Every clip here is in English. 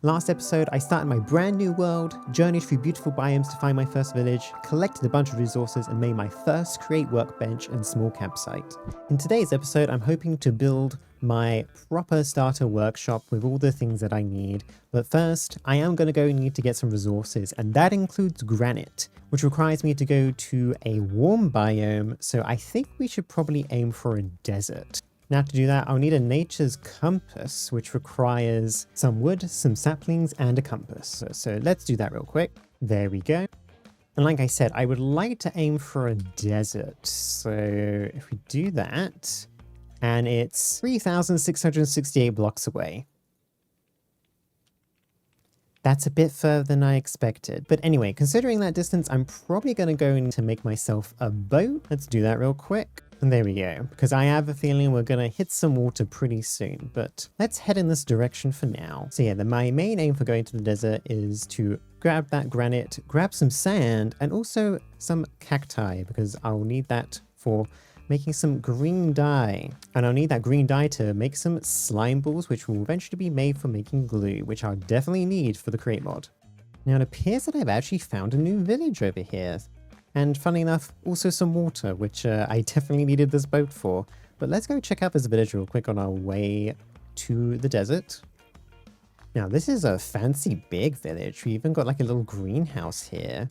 Last episode, I started my brand new world, journeyed through beautiful biomes to find my first village, collected a bunch of resources, and made my first create workbench and small campsite. In today's episode, I'm hoping to build my proper starter workshop with all the things that I need. But first, I am going to need to get some resources, and that includes granite, which requires me to go to a warm biome, so I think we should probably aim for a desert. Now to do that, I'll need a nature's compass, which requires some wood, some saplings, and a compass. So let's do that real quick. There we go. And like I said, I would like to aim for a desert. So if we do that, and it's 3,668 blocks away. That's a bit further than I expected. But anyway, considering that distance, I'm probably going to go to make myself a boat. Let's do that real quick. And there we go, because I have a feeling we're going to hit some water pretty soon, but let's head in this direction for now. So yeah, my main aim for going to the desert is to grab that granite, grab some sand, and also some cacti, because I'll need that for making some green dye. And I'll need that green dye to make some slime balls, which will eventually be made for making glue, which I'll definitely need for the create mod. Now it appears that I've actually found a new village over here. And funny enough, also some water, which I definitely needed this boat for. But let's go check out this village real quick on our way to the desert. Now, this is a fancy big village. We even got like a little greenhouse here.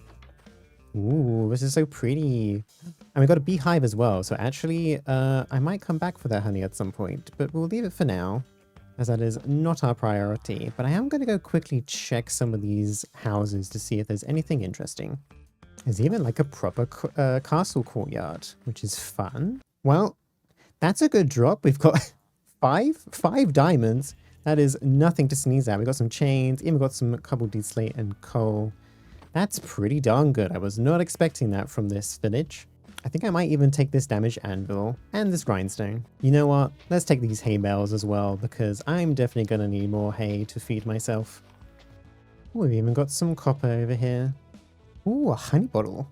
Ooh, this is so pretty. And we got a beehive as well. So actually, I might come back for that honey at some point, but we'll leave it for now, as that is not our priority. But I am going to go quickly check some of these houses to see if there's anything interesting. There's even like a proper castle courtyard, which is fun. Well, that's a good drop. We've got five diamonds. That is nothing to sneeze at. We got some chains, even got some cobbled slate and coal. That's pretty darn good. I was not expecting that from this village. I think I might even take this damaged anvil and this grindstone. You know what? Let's take these hay bales as well, because I'm definitely going to need more hay to feed myself. Ooh, we've even got some copper over here. Ooh, a honey bottle.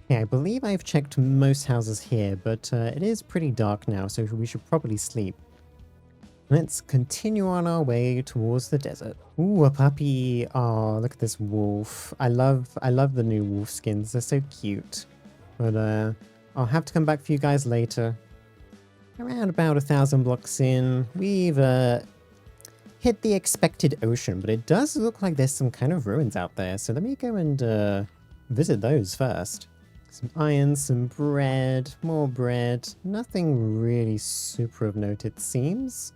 Yeah, I believe I've checked most houses here, but it is pretty dark now, so we should probably sleep. Let's continue on our way towards the desert. Ooh, a puppy. Oh, look at this wolf. I love the new wolf skins. They're so cute. But I'll have to come back for you guys later. Around about 1,000 blocks in, we've hit the expected ocean, but it does look like there's some kind of ruins out there. So let me go and visit those first. Some iron, some bread, more bread. Nothing really super of note, it seems.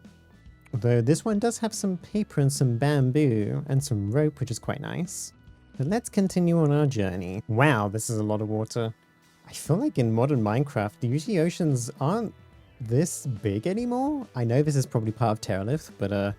Although this one does have some paper and some bamboo and some rope, which is quite nice. But let's continue on our journey. Wow, this is a lot of water. I feel like in modern Minecraft, usually oceans aren't this big anymore. I know this is probably part of Terralith, but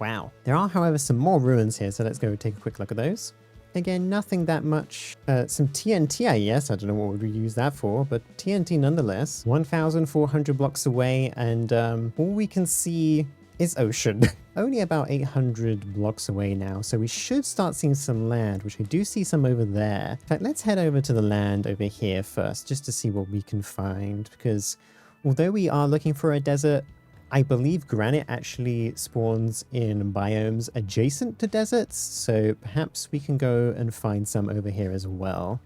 wow. There are, however, some more ruins here, so let's go take a quick look at those. Again, nothing that much. Some TNT, I guess. I don't know what would we use that for, but TNT nonetheless. 1,400 blocks away, and all we can see is ocean. Only about 800 blocks away now, so we should start seeing some land, which I do see some over there. In fact, let's head over to the land over here first, just to see what we can find, because although we are looking for a desert, I believe granite actually spawns in biomes adjacent to deserts, so perhaps we can go and find some over here as well.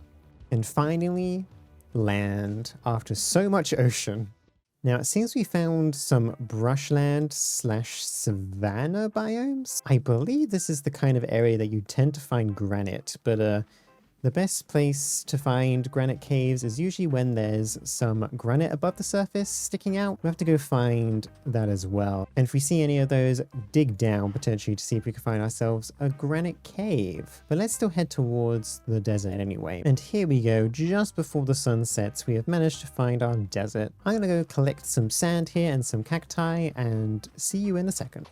And finally, land after so much ocean. Now it seems we found some brushland / savanna biomes. I believe this is the kind of area that you tend to find granite, but the best place to find granite caves is usually when there's some granite above the surface sticking out. We have to go find that as well. And if we see any of those, dig down potentially to see if we can find ourselves a granite cave. But let's still head towards the desert anyway. And here we go, just before the sun sets, we have managed to find our desert. I'm gonna go collect some sand here and some cacti and see you in a second.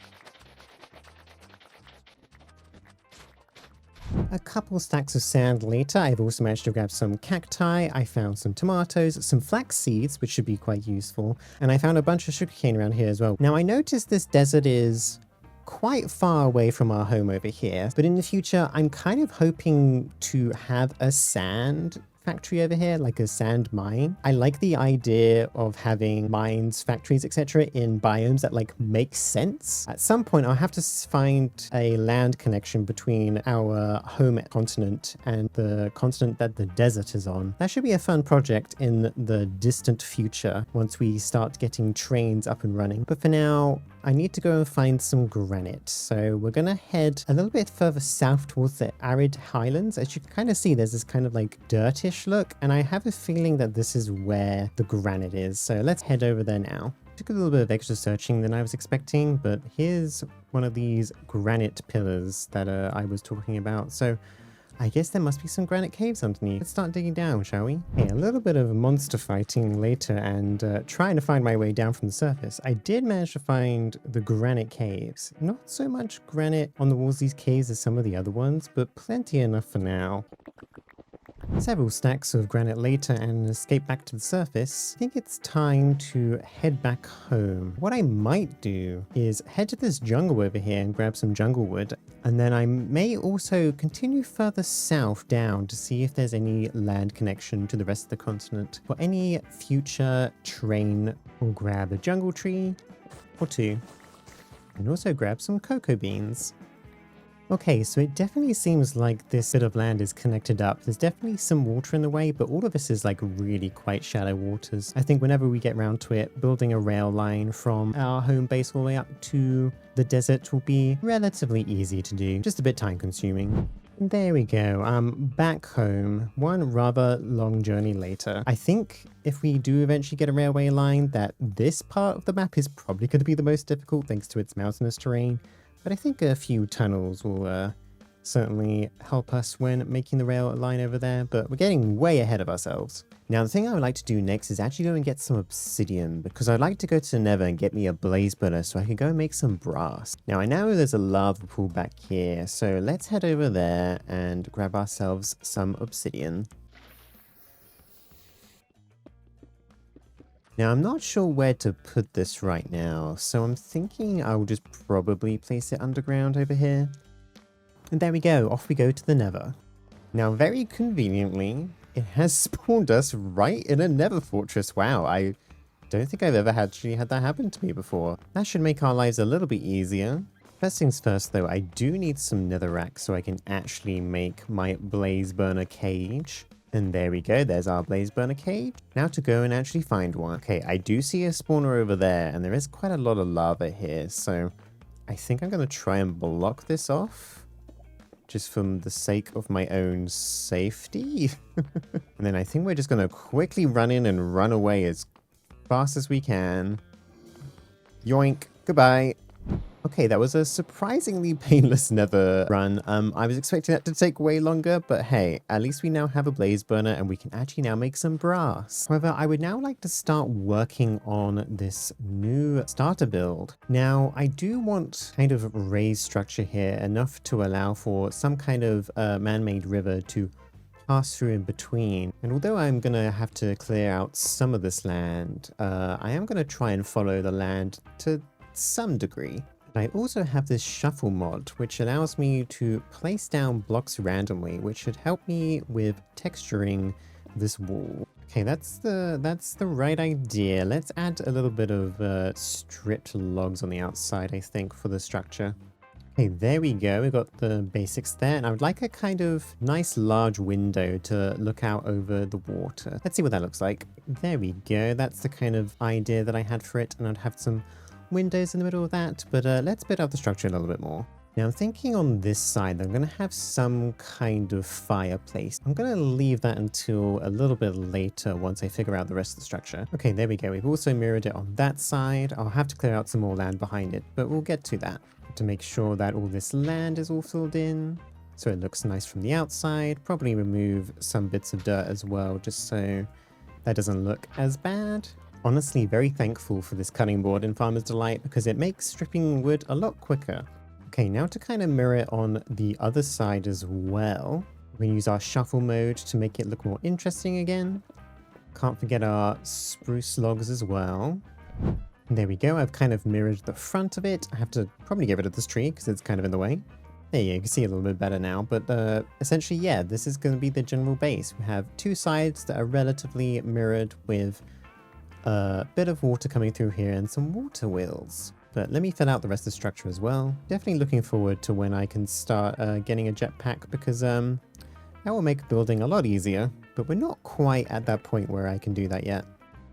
A couple stacks of sand later, I've also managed to grab some cacti, I found some tomatoes, some flax seeds, which should be quite useful, and I found a bunch of sugarcane around here as well. Now I noticed this desert is quite far away from our home over here, but in the future I'm kind of hoping to have a sand factory over here, like a sand mine. I like the idea of having mines, factories, etc. in biomes that like make sense. At some point, I'll have to find a land connection between our home continent and the continent that the desert is on. That should be a fun project in the distant future once we start getting trains up and running. But for now, I need to go and find some granite. So we're gonna head a little bit further south towards the arid highlands. As you can kind of see, there's this kind of like dirtish look, and I have a feeling that this is where the granite is. So let's head over there now. Took a little bit of extra searching than I was expecting, but here's one of these granite pillars that I was talking about. So I guess there must be some granite caves underneath. Let's start digging down, shall we? Okay, a little bit of monster fighting later and trying to find my way down from the surface. I did manage to find the granite caves. Not so much granite on the walls of these caves as some of the other ones, but plenty enough for now. Several stacks of granite later and escape back to the surface. I think it's time to head back home. What I might do is head to this jungle over here and grab some jungle wood, and then I may also continue further south down to see if there's any land connection to the rest of the continent. For any future train, we'll grab a jungle tree or two, and also grab some cocoa beans. Okay, so it definitely seems like this bit of land is connected up. There's definitely some water in the way, but all of this is like really quite shallow waters. I think whenever we get round to it, building a rail line from our home base all the way up to the desert will be relatively easy to do, just a bit time consuming. There we go, I'm back home, one rather long journey later. I think if we do eventually get a railway line, that this part of the map is probably going to be the most difficult thanks to its mountainous terrain. But I think a few tunnels will certainly help us when making the rail line over there, but we're getting way ahead of ourselves. Now, the thing I would like to do next is actually go and get some obsidian, because I'd like to go to the Nether and get me a blaze burner so I can go and make some brass. Now, I know there's a lava pool back here, so let's head over there and grab ourselves some obsidian. Now, I'm not sure where to put this right now, so I'm thinking I will just probably place it underground over here. And there we go, off we go to the Nether. Now, very conveniently, it has spawned us right in a Nether fortress. Wow, I don't think I've ever actually had that happen to me before. That should make our lives a little bit easier. First things first though, I do need some netherrack so I can actually make my blaze burner cage. And there we go, there's our blaze burner cage. Now to go and actually find one. Okay, I do see a spawner over there, and there is quite a lot of lava here, so I think I'm going to try and block this off, just from the sake of my own safety. And then I think we're just going to quickly run in and run away as fast as we can. Yoink, goodbye. Okay, that was a surprisingly painless nether run. I was expecting that to take way longer, but hey, at least we now have a blaze burner and we can actually now make some brass. However, I would now like to start working on this new starter build. Now, I do want kind of raised structure here, enough to allow for some kind of man-made river to pass through in between. And although I'm gonna have to clear out some of this land, I am gonna try and follow the land to some degree. I also have this shuffle mod, which allows me to place down blocks randomly, which should help me with texturing this wall. Okay, that's the right idea. Let's add a little bit of stripped logs on the outside, I think, for the structure. Okay, there we go. We've got the basics there, and I would like a kind of nice large window to look out over the water. Let's see what that looks like. There we go. That's the kind of idea that I had for it, and I'd have some windows in the middle of that, but let's build out the structure a little bit more. Now I'm thinking on this side I'm going to have some kind of fireplace. I'm going to leave that until a little bit later once I figure out the rest of the structure. Okay, there we go. We've also mirrored it on that side. I'll have to clear out some more land behind it, but we'll get to that. To make sure that all this land is all filled in so it looks nice from the outside. Probably remove some bits of dirt as well, just so that doesn't look as bad. Honestly, very thankful for this cutting board in Farmer's Delight because it makes stripping wood a lot quicker. Okay, now to kind of mirror it on the other side as well, we're going to use our shuffle mode to make it look more interesting again. Can't forget our spruce logs as well. And there we go, I've kind of mirrored the front of it. I have to probably get rid of this tree because it's kind of in the way. There you can see a little bit better now, but essentially, yeah, this is going to be the general base. We have two sides that are relatively mirrored with a bit of water coming through here and some water wheels. But let me fill out the rest of the structure as well. Definitely looking forward to when I can start getting a jetpack, because that will make building a lot easier, but we're not quite at that point where I can do that yet.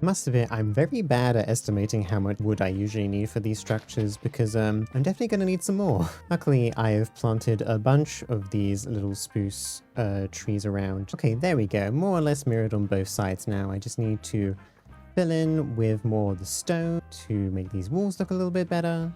Must admit, I'm very bad at estimating how much wood I usually need for these structures, because I'm definitely going to need some more. Luckily, I have planted a bunch of these little spruce trees around. Okay, there we go. More or less mirrored on both sides now. I just need to fill in with more of the stone to make these walls look a little bit better.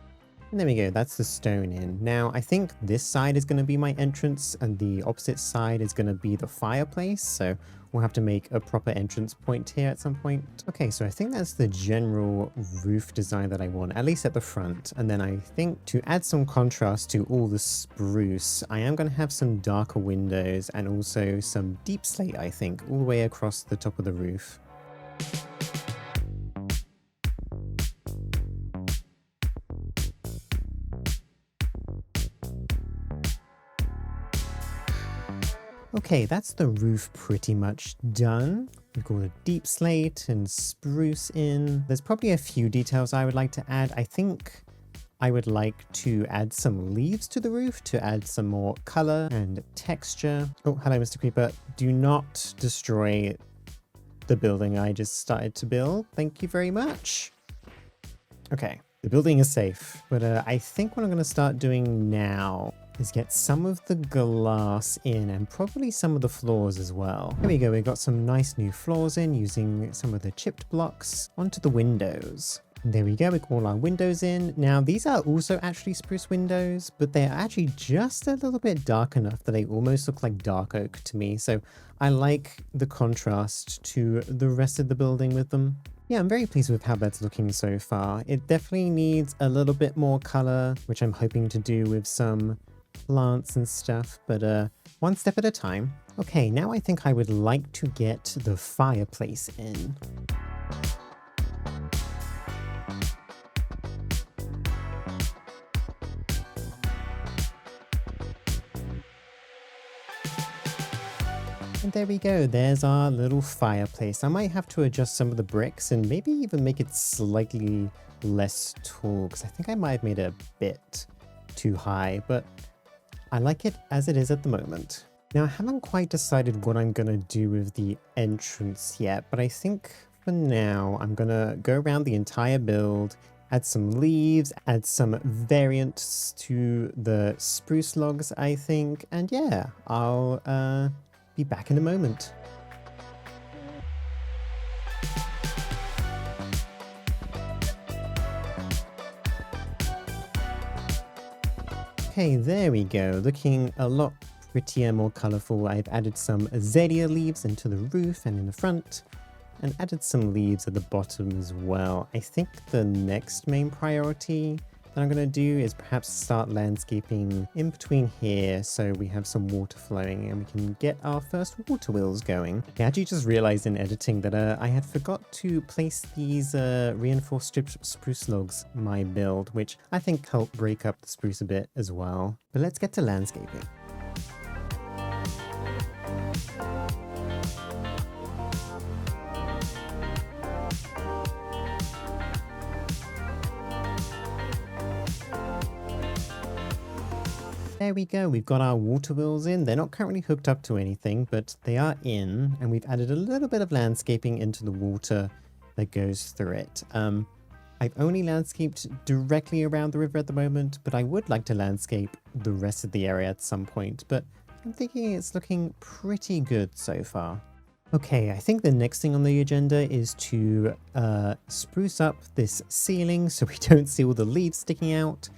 And there we go, that's the stone in. Now, I think this side is going to be my entrance and the opposite side is going to be the fireplace. So we'll have to make a proper entrance point here at some point. Okay, so I think that's the general roof design that I want, at least at the front. And then I think to add some contrast to all the spruce, I am going to have some darker windows and also some deep slate, I think, all the way across the top of the roof. Okay, that's the roof pretty much done. We've got a deep slate and spruce in. There's probably a few details I would like to add. I think I would like to add some leaves to the roof to add some more color and texture. Oh, hello, Mr. Creeper. Do not destroy the building I just started to build. Thank you very much. Okay, the building is safe, but I think what I'm going to start doing now is get some of the glass in and probably some of the floors as well. Here we go, we've got some nice new floors in using some of the chipped blocks onto the windows. There we go, we got all our windows in. Now these are also actually spruce windows, but they're actually just a little bit dark enough that they almost look like dark oak to me. So I like the contrast to the rest of the building with them. Yeah, I'm very pleased with how that's looking so far. It definitely needs a little bit more color, which I'm hoping to do with some plants and stuff, but one step at a time. Okay, now I think I would like to get the fireplace in. And there we go, there's our little fireplace. I might have to adjust some of the bricks and maybe even make it slightly less tall, because I think I might have made it a bit too high, but I like it as it is at the moment. Now, I haven't quite decided what I'm going to do with the entrance yet, but I think for now, I'm going to go around the entire build, add some leaves, add some variants to the spruce logs, I think, and yeah, I'll be back in a moment. Okay, there we go, looking a lot prettier, more colorful. I've added some azalea leaves into the roof and in the front, and added some leaves at the bottom as well. I think the next main priority that I'm going to do is perhaps start landscaping in between here so we have some water flowing and we can get our first water wheels going. I actually just realized in editing that I had forgot to place these reinforced stripped spruce logs in my build, which I think helped break up the spruce a bit as well. But let's get to landscaping. There we go, we've got our water wheels in. They're not currently hooked up to anything, but they are in, and we've added a little bit of landscaping into the water that goes through it. I've only landscaped directly around the river at the moment, but I would like to landscape the rest of the area at some point, but I'm thinking it's looking pretty good so far. Okay, I think the next thing on the agenda is to spruce up this ceiling so we don't see all the leaves sticking out.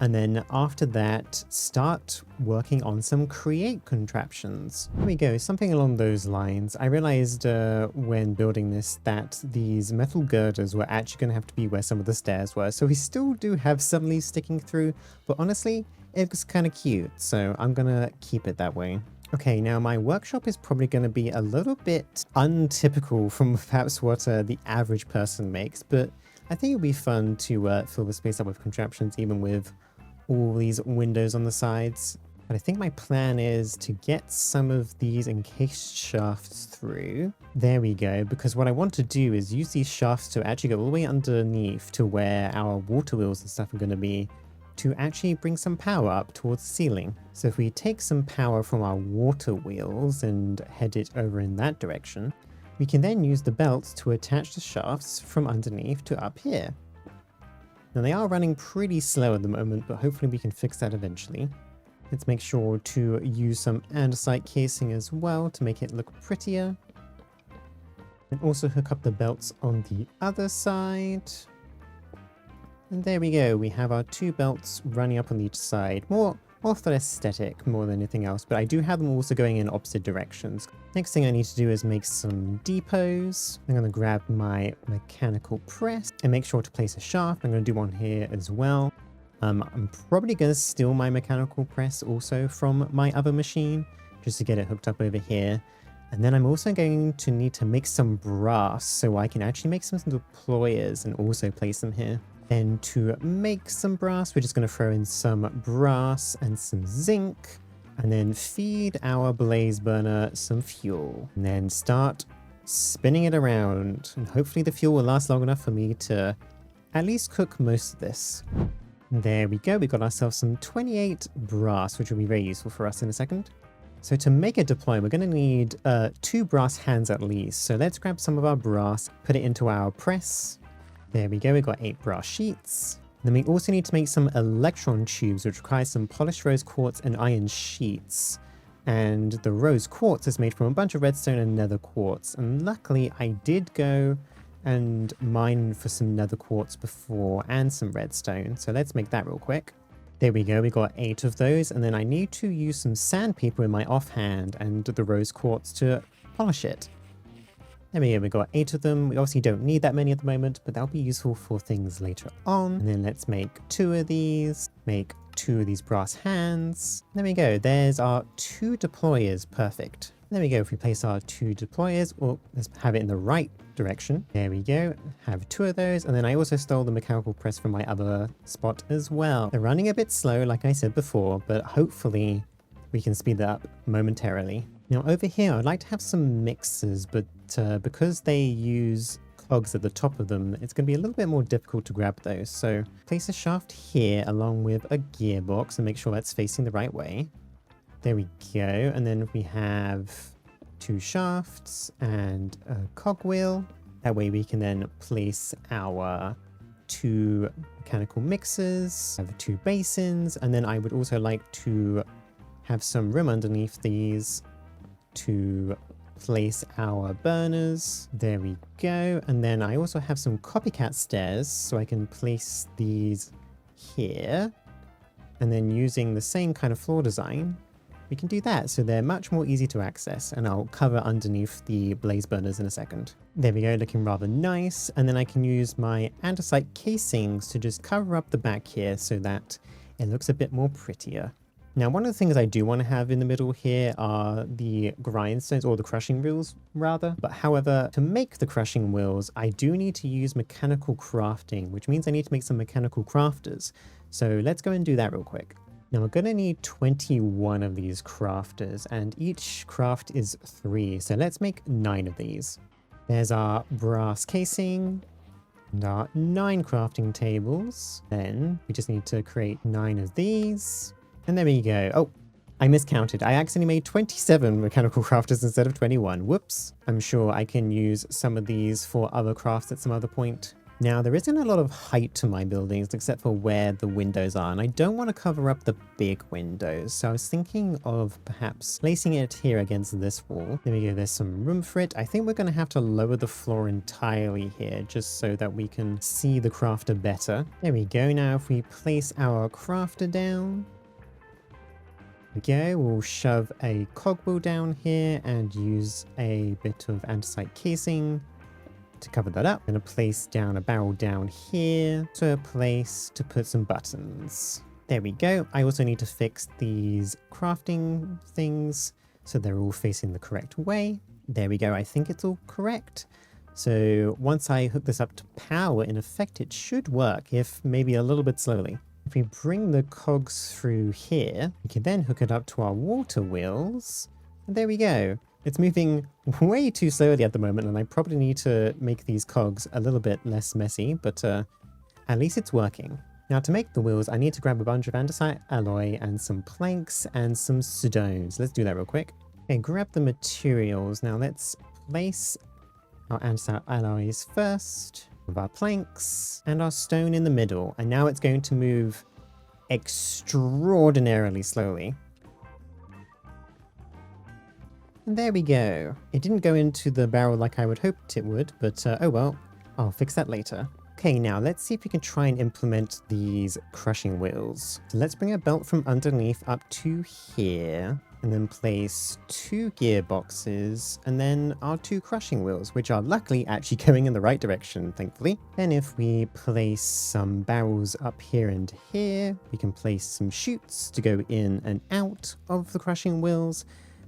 And then after that, start working on some create contraptions. Here we go, something along those lines. I realized when building this that these metal girders were actually going to have to be where some of the stairs were. So we still do have some leaves sticking through, but honestly, it looks kind of cute. So I'm going to keep it that way. Okay, now my workshop is probably going to be a little bit untypical from perhaps what the average person makes, but I think it'll be fun to fill the space up with contraptions, even with all these windows on the sides. But I think my plan is to get some of these encased shafts through. There we go, because what I want to do is use these shafts to actually go all the way underneath to where our water wheels and stuff are going to be, to actually bring some power up towards the ceiling. So if we take some power from our water wheels and head it over in that direction, we can then use the belts to attach the shafts from underneath to up here. Now they are running pretty slow at the moment, but hopefully we can fix that eventually. Let's make sure to use some andesite casing as well to make it look prettier. And also hook up the belts on the other side. And there we go, we have our 2 belts running up on each side. More for aesthetic more than anything else, but I do have them also going in opposite directions. Next thing I need to do is make some depots. I'm going to grab my mechanical press and make sure to place a shaft. I'm going to do one here as well. I'm probably going to steal my mechanical press also from my other machine, just to get it hooked up over here. And then I'm also going to need to make some brass, so I can actually make some deployers and also place them here. Then to make some brass, we're just going to throw in some brass and some zinc, and then feed our blaze burner some fuel. And then start spinning it around, and hopefully the fuel will last long enough for me to at least cook most of this. There we go, we got ourselves some 28 brass, which will be very useful for us in a second. So to make a deploy, we're going to need 2 brass hands at least. So let's grab some of our brass, put it into our press. There we go, we got 8 brass sheets. Then we also need to make some electron tubes, which require some polished rose quartz and iron sheets. And the rose quartz is made from a bunch of redstone and nether quartz. And luckily I did go and mine for some nether quartz before and some redstone. So let's make that real quick. There we go, we got 8 of those, and then I need to use some sandpaper in my offhand and the rose quartz to polish it. There we go, we got 8 of them. We obviously don't need that many at the moment, but that'll be useful for things later on. And then let's make 2 of these, make 2 of these brass hands. There we go, there's our 2 deployers, perfect. There we go, if we place our 2 deployers, or let's have it in the right direction. There we go, have 2 of those, and then I also stole the mechanical press from my other spot as well. They're running a bit slow, like I said before, but hopefully we can speed that up momentarily. Now over here, I'd like to have some mixers, but because they use cogs at the top of them, it's going to be a little bit more difficult to grab those. So place a shaft here along with a gearbox and make sure that's facing the right way. There we go, and then we have 2 shafts and a cogwheel. That way we can then place our 2 mechanical mixers, have 2 basins, and then I would also like to have some room underneath these to place our burners. There we go, and then I also have some copycat stairs, so I can place these here, and then using the same kind of floor design, we can do that, so they're much more easy to access, and I'll cover underneath the blaze burners in a second. There we go, looking rather nice, and then I can use my andesite casings to just cover up the back here so that it looks a bit more prettier. Now, one of the things I do want to have in the middle here are the grindstones, or the crushing wheels rather, but however, to make the crushing wheels, I do need to use mechanical crafting, which means I need to make some mechanical crafters. So let's go and do that real quick. Now we're going to need 21 of these crafters, and each craft is 3, so let's make 9 of these. There's our brass casing and our 9 crafting tables. Then we just need to create 9 of these, and there we go. Oh, I miscounted. I accidentally made 27 mechanical crafters instead of 21. Whoops. I'm sure I can use some of these for other crafts at some other point. Now, there isn't a lot of height to my buildings except for where the windows are, and I don't want to cover up the big windows, so I was thinking of perhaps placing it here against this wall. There we go, there's some room for it. I think we're going to have to lower the floor entirely here just so that we can see the crafter better. There we go. Now, if we place our crafter down, okay, we'll shove a cogwheel down here and use a bit of andesite casing to cover that up. I'm going to place down a barrel down here to a place to put some buttons. There we go. I also need to fix these crafting things so they're all facing the correct way. There we go. I think it's all correct. So once I hook this up to power, in effect, it should work, if maybe a little bit slowly. If we bring the cogs through here, we can then hook it up to our water wheels. And there we go. It's moving way too slowly at the moment, and I probably need to make these cogs a little bit less messy, but at least it's working. Now to make the wheels, I need to grab a bunch of andesite alloy and some planks and some stones. Let's do that real quick. Okay, grab the materials. Now let's place our andesite alloys first, with our planks and our stone in the middle. And now it's going to move extraordinarily slowly. And there we go. It didn't go into the barrel like I would hoped it would, but oh well, I'll fix that later. Okay, now let's see if we can try and implement these crushing wheels. So let's bring a belt from underneath up to here, and then place 2 gearboxes, and then our 2 crushing wheels, which are luckily actually going in the right direction, thankfully. Then if we place some barrels up here and here, we can place some chutes to go in and out of the crushing wheels.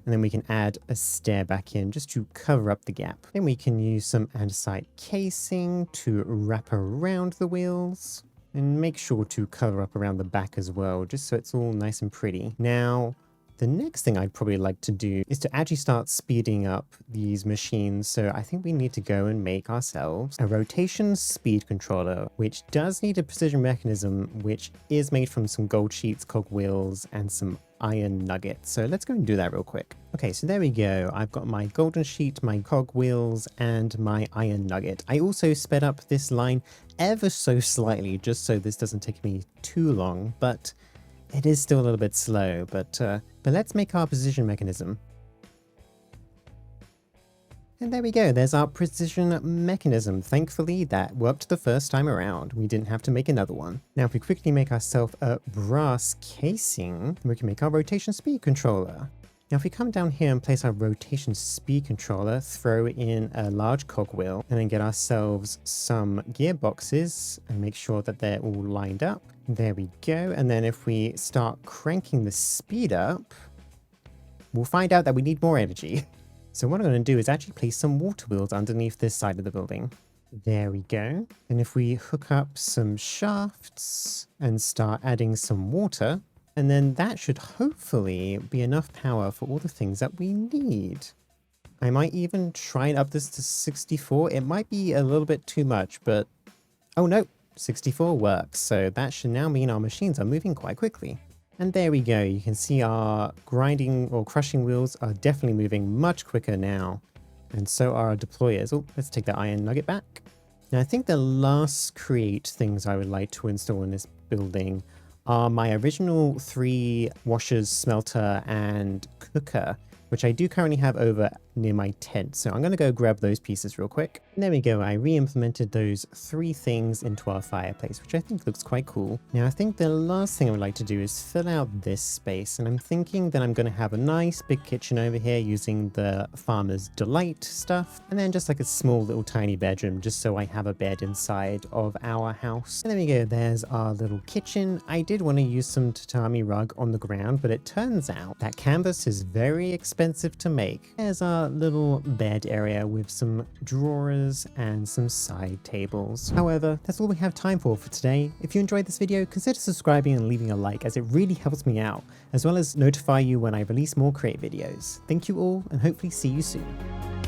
And then we can add a stair back in just to cover up the gap. Then we can use some andesite casing to wrap around the wheels. And make sure to cover up around the back as well, just so it's all nice and pretty. Now, the next thing I'd probably like to do is to actually start speeding up these machines. So I think we need to go and make ourselves a rotation speed controller, which does need a precision mechanism, which is made from some gold sheets, cog wheels, and some iron nuggets. So let's go and do that real quick. Okay, so there we go. I've got my golden sheet, my cog wheels, and my iron nugget. I also sped up this line ever so slightly, just so this doesn't take me too long, but it is still a little bit slow. But let's make our precision mechanism. And there we go, there's our precision mechanism. Thankfully, that worked the first time around. We didn't have to make another one. Now, if we quickly make ourselves a brass casing, we can make our rotation speed controller. Now, if we come down here and place our rotation speed controller, throw in a large cogwheel, and then get ourselves some gearboxes and make sure that they're all lined up. There we go. And then if we start cranking the speed up, we'll find out that we need more energy. So what I'm going to do is actually place some water wheels underneath this side of the building. There we go. And if we hook up some shafts and start adding some water, and then that should hopefully be enough power for all the things that we need. I might even try and up this to 64. It might be a little bit too much, but oh no, 64 works. So that should now mean our machines are moving quite quickly. And there we go, you can see our grinding or crushing wheels are definitely moving much quicker now. And so are our deployers. Oh, let's take the iron nugget back. Now I think the last create things I would like to install in this building are my original 3 washers, smelter, and cooker, which I do currently have over near my tent. So I'm going to go grab those pieces real quick. And there we go. I re-implemented those 3 things into our fireplace, which I think looks quite cool. Now, I think the last thing I would like to do is fill out this space. And I'm thinking that I'm going to have a nice big kitchen over here using the Farmer's Delight stuff. And then just like a small little tiny bedroom, just so I have a bed inside of our house. And there we go. There's our little kitchen. I did want to use some tatami rug on the ground, but it turns out that canvas is very expensive to make. There's our little bed area with some drawers and some side tables. However, that's all we have time for today. If you enjoyed this video, consider subscribing and leaving a like, as it really helps me out, as well as notify you when I release more Create videos. Thank you all, and hopefully see you soon.